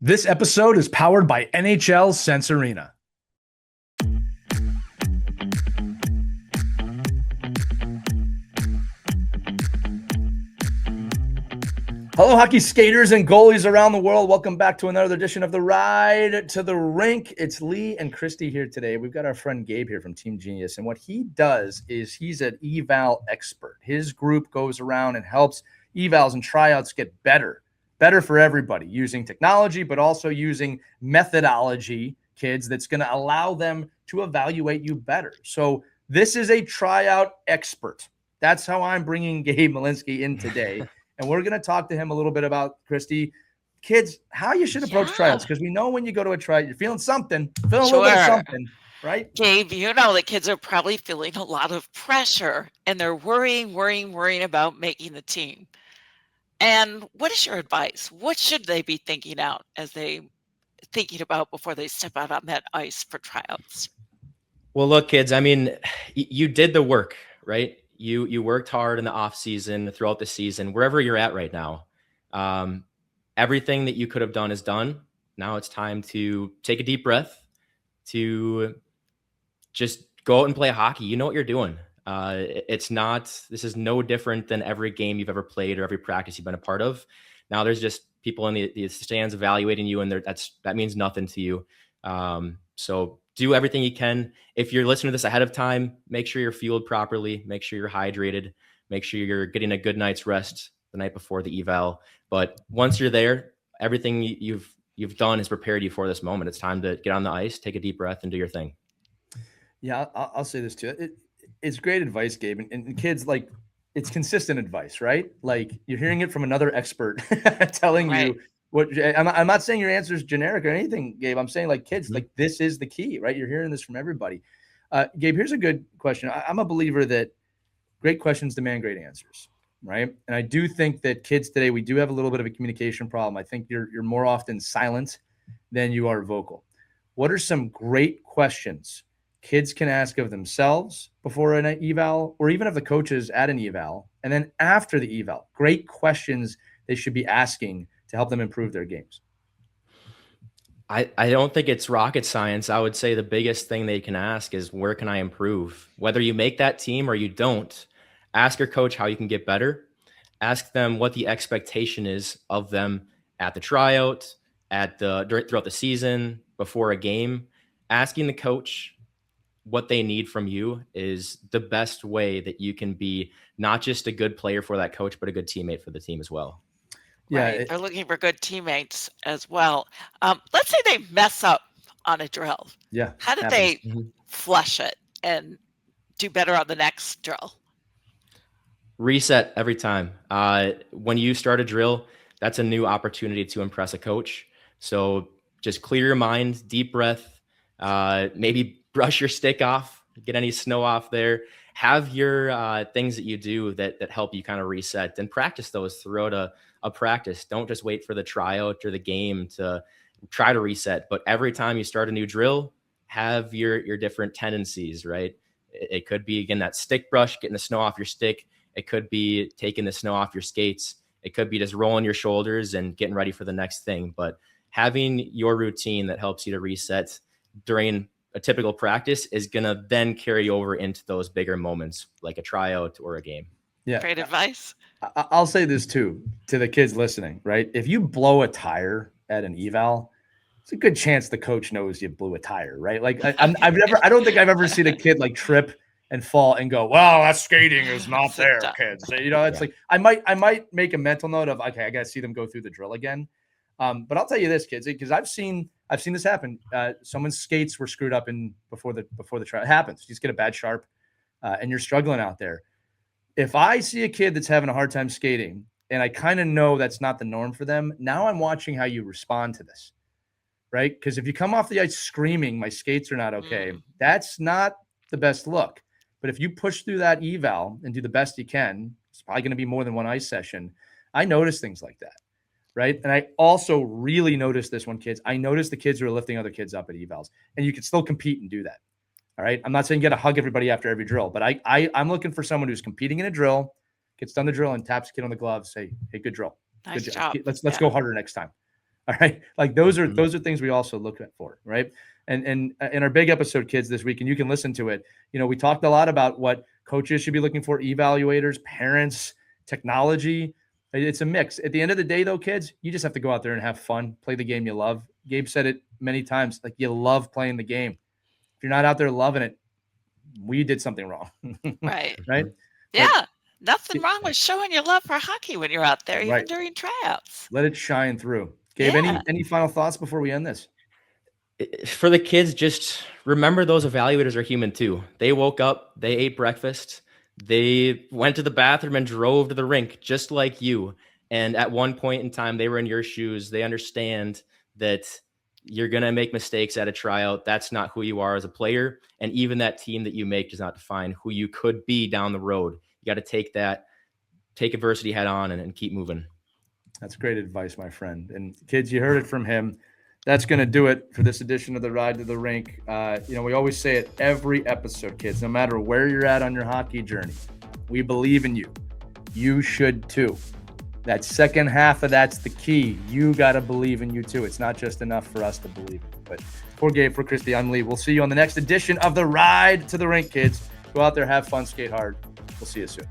This episode is powered by NHL Sense Arena. Hello, hockey skaters and goalies around the world. Welcome back to another edition of the Ride to the Rink. It's Lee and Christie here today. We've got our friend Gabe here from TeamGenius, and what he does is he's an eval expert. His group goes around and helps evals and tryouts get better for everybody, using technology, but also using methodology, kids, that's going to allow them to evaluate you better. So this is a tryout expert. That's how I'm bringing Gabe Malinski in today. And we're going to talk to him a little bit about, Christie, kids, how you should approach tryouts. Because we know when you go to a tryout, you're feeling something, a little bit of something, right? Gabe, you know the kids are probably feeling a lot of pressure and they're worrying about making the team. And what is your advice? What should they be thinking about before they step out on that ice for tryouts? Well, look, kids, I mean, you did the work, right? You worked hard in the off season, throughout the season, wherever you're at right now. Everything that you could have done is done. Now it's time to take a deep breath, to just go out and play hockey. You know what you're doing. This is no different than every game you've ever played or every practice you've been a part of. Now there's just people in the stands evaluating you, and that means nothing to you. So do everything you can. If you're listening to this ahead of time, make sure you're fueled properly, make sure you're hydrated, make sure you're getting a good night's rest the night before the eval. But once you're there, everything you've done has prepared you for this moment. It's time to get on the ice, take a deep breath, and do your thing. Yeah, I'll say this too. It's great advice, Gabe. And kids, like, it's consistent advice, right? Like, you're hearing it from another expert telling you what. I'm not saying your answer is generic or anything, Gabe. I'm saying, like, kids, like, this is the key, right? You're hearing this from everybody. Gabe, here's a good question. I'm a believer that great questions demand great answers, right? And I do think that kids today, we do have a little bit of a communication problem. I think you're more often silent than you are vocal. What are some great questions kids can ask of themselves before an eval, or even of the coaches at an eval, and then after the eval? Great questions they should be asking to help them improve their games. I don't think it's rocket science. I would say the biggest thing they can ask is, where can I improve? Whether you make that team or you don't, ask your coach how you can get better. Ask them what the expectation is of them at the tryout, throughout the season, before a game. Asking the coach what they need from you is the best way that you can be not just a good player for that coach, but a good teammate for the team as well. Yeah, right. They're looking for good teammates as well. Let's say they mess up on a drill. Yeah. How do they flush it and do better on the next drill? Reset every time. When you start a drill, that's a new opportunity to impress a coach. So just clear your mind, deep breath, maybe brush your stick off, get any snow off there. Have your things that you do that help you kind of reset, and practice those throughout a practice. Don't just wait for the tryout or the game to try to reset. But every time you start a new drill, have your different tendencies, right? It could be, again, that stick brush, getting the snow off your stick. It could be taking the snow off your skates. It could be just rolling your shoulders and getting ready for the next thing. But having your routine that helps you to reset during a typical practice is going to then carry over into those bigger moments, like a tryout or a game. Yeah. Great advice. I'll say this too, to the kids listening, right? If you blow a tire at an eval, it's a good chance the coach knows you blew a tire, right? Like, I don't think I've ever seen a kid like trip and fall and go, well, that skating is not there, kids. You know, it's like, I might make a mental note of, okay, I got to see them go through the drill again. But I'll tell you this, kids, because I've seen this happen. Someone's skates were screwed up before the trial. It happens. You just get a bad sharp, and you're struggling out there. If I see a kid that's having a hard time skating, and I kind of know that's not the norm for them, now I'm watching how you respond to this, right? Because if you come off the ice screaming, my skates are not okay, that's not the best look. But if you push through that eval and do the best you can, it's probably going to be more than one ice session. I notice things like that, right? And I also really notice this one, kids. I notice the kids who are lifting other kids up at evals, and you can still compete and do that. All right. I'm not saying you got to hug everybody after every drill, but I'm looking for someone who's competing in a drill, gets done the drill, and taps a kid on the glove, say, hey, good drill. Nice good job. Let's go harder next time. All right. Like those are things we also look at for, right? And in our big episode, kids, this week, and you can listen to it. We talked a lot about what coaches should be looking for, evaluators, parents, technology. It's a mix. At the end of the day, though, kids, you just have to go out there and have fun, play the game you love. Gabe said it many times, like you love playing the game. If you're not out there loving it, we did something wrong. Right. Right. Yeah. Nothing wrong with showing your love for hockey when you're out there, even during tryouts. Let it shine through. Gabe, any final thoughts before we end this? For the kids, just remember those evaluators are human too. They woke up, they ate breakfast, they went to the bathroom and drove to the rink just like you. And at one point in time, they were in your shoes. They understand that you're going to make mistakes at a tryout. That's not who you are as a player. And even that team that you make does not define who you could be down the road. You got to take adversity head on and keep moving. That's great advice, my friend. And kids, you heard it from him. That's going to do it for this edition of the Ride to the Rink. We always say it every episode, kids, no matter where you're at on your hockey journey, we believe in you. You should too. That second half of that's the key. You got to believe in you too. It's not just enough for us to believe in you. But for Gabe, for Christie, I'm Lee. We'll see you on the next edition of the Ride to the Rink, kids. Go out there, have fun, skate hard. We'll see you soon.